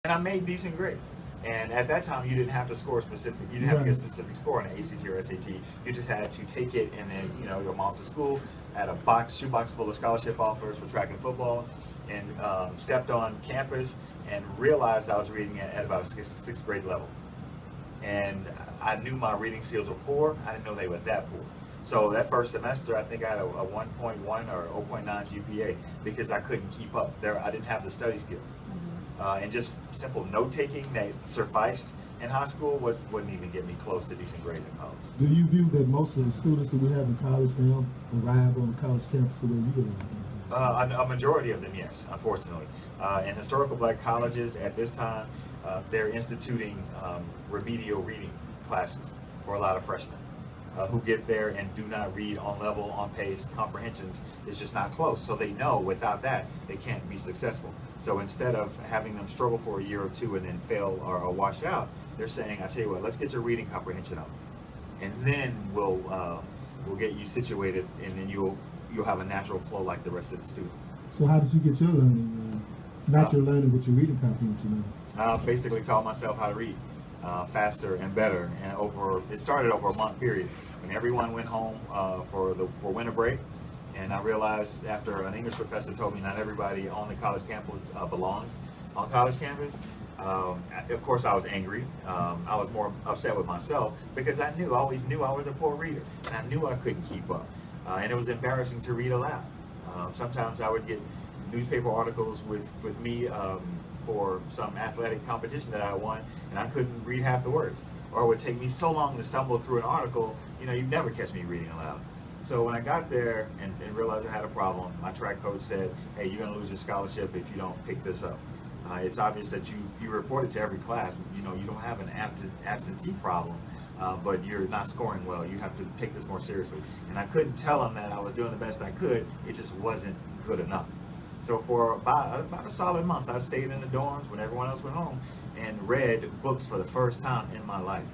and I made decent grades. And at that time, you didn't have to score specific. You didn't have to get a specific score on an ACT or SAT. You just had to take it, and then you're off to school. Had a shoebox full of scholarship offers for track and football, and stepped on campus and realized I was reading at about a sixth grade level. And I knew my reading skills were poor. I didn't know they were that poor. So that first semester, I think I had a 1.1 or 0.9 GPA because I couldn't keep up. I didn't have the study skills. And just simple note taking that sufficed in high school wouldn't even get me close to decent grades in college. Do you view that most of the students that we have in college now arrive on college campus the way you arrive? A majority of them, yes, unfortunately. In historical black colleges at this time, they're instituting remedial reading classes for a lot of freshmen who get there and do not read on level, on pace. Comprehensions is just not close. So they know without that, they can't be successful. So instead of having them struggle for a year or two and then fail or wash out, they're saying, I tell you what, let's get your reading comprehension up. And then we'll get you situated, and then you'll have a natural flow like the rest of the students. So how did you get your learning? Not your learning, but your reading comprehension. Basically taught myself how to read faster and better. And it started over a month period. When everyone went home for winter break, and I realized after an English professor told me not everybody on the college campus belongs on college campus. Of course, I was angry. I was more upset with myself because I always knew I was a poor reader, and I knew I couldn't keep up. And it was embarrassing to read aloud. Sometimes I would get newspaper articles with me for some athletic competition that I won, and I couldn't read half the words. Or it would take me so long to stumble through an article, you'd never catch me reading aloud. So when I got there and realized I had a problem, my track coach said, hey, you're going to lose your scholarship if you don't pick this up. It's obvious that you report it to every class. You don't have an absentee problem, but you're not scoring well. You have to take this more seriously. And I couldn't tell him that I was doing the best I could. It just wasn't good enough. So for about a solid month, I stayed in the dorms when everyone else went home and read books for the first time in my life.